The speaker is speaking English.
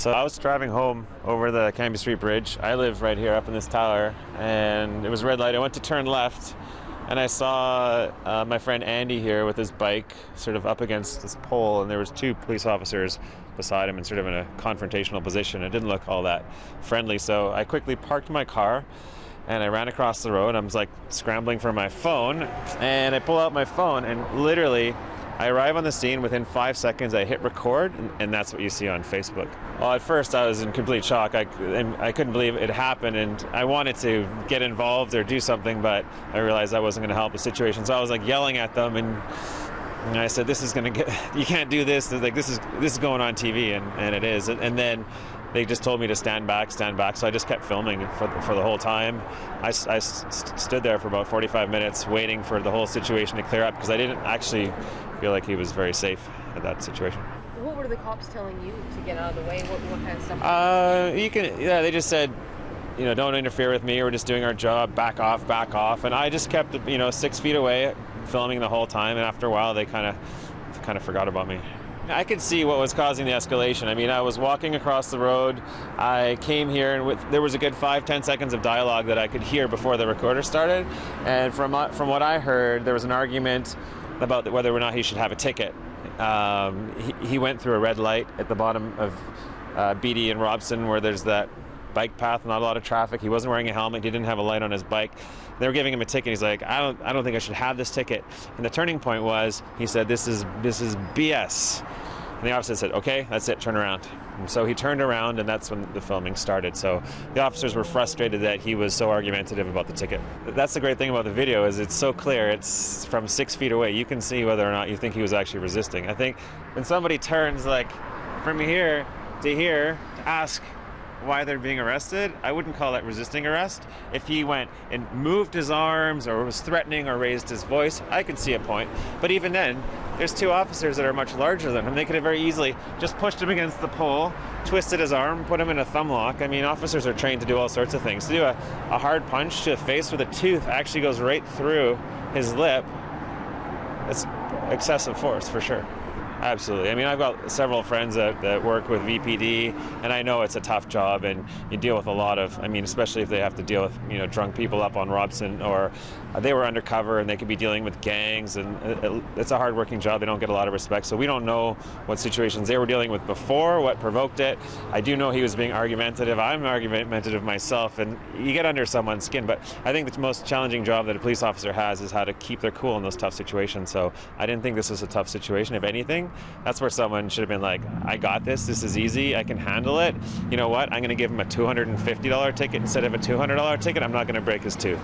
So I was driving home over the Cambie Street Bridge. I live right here up in this tower, and it was red light. I went to turn left, and I saw my friend Andy here with his bike sort of up against this pole, and there was two police officers beside him and sort of in a confrontational position. It didn't look all that friendly, so I quickly parked my car and I ran across the road. I was like scrambling for my phone, and I pull out my phone, and literally I arrive on the scene. Within 5 seconds I hit record, and that's what you see on Facebook. Well, at first I was in complete shock. I couldn't believe it happened, and I wanted to get involved or do something, but I realized I wasn't going to help the situation. So I was like yelling at them, and I said, "This is going to get. You can't do this. Like this is going on TV," and it is. And then they just told me to stand back. So I just kept filming for the whole time. I stood there for about 45 minutes waiting for the whole situation to clear up, because I didn't actually feel like he was very safe at that situation. What were the cops telling you to get out of the way? What kind of stuff? They just said, don't interfere with me. We're just doing our job. Back off. And I just kept, 6 feet away, filming the whole time. And after a while, they kind of forgot about me. I could see what was causing the escalation. I mean, I was walking across the road. I came here, and there was a good 5-10 seconds of dialogue that I could hear before the recorder started. And from what I heard, there was an argument about whether or not he should have a ticket. He went through a red light at the bottom of Beatty and Robson, where there's that bike path, not a lot of traffic. He wasn't wearing a helmet. He didn't have a light on his bike. They were giving him a ticket. He's like, I don't think I should have this ticket. And the turning point was, he said, this is BS. And the officer said, okay, that's it, turn around. And so he turned around, and that's when the filming started. So the officers were frustrated that he was so argumentative about the ticket. That's the great thing about the video, is it's so clear. It's from 6 feet away. You can see whether or not you think he was actually resisting. I think when somebody turns like from here to here to ask why they're being arrested, I wouldn't call that resisting arrest. If he went and moved his arms or was threatening or raised his voice, I could see a point. But even then, there's two officers that are much larger than him. They could have very easily just pushed him against the pole, twisted his arm, put him in a thumb lock. I mean, officers are trained to do all sorts of things. To do a hard punch to the face where the tooth actually goes right through his lip, it's excessive force for sure. Absolutely. I mean, I've got several friends that work with VPD, and I know it's a tough job, and you deal with a lot of, especially if they have to deal with, drunk people up on Robson, or they were undercover and they could be dealing with gangs, and it's a hard-working job. They don't get a lot of respect, so we don't know what situations they were dealing with before, what provoked it. I do know he was being argumentative. I'm argumentative myself, and you get under someone's skin, but I think the most challenging job that a police officer has is how to keep their cool in those tough situations. So I didn't think this was a tough situation. If anything, that's where someone should have been like, I got this is easy, I can handle it. You know what, I'm going to give him a $250 ticket instead of a $200 ticket. I'm not going to break his tooth,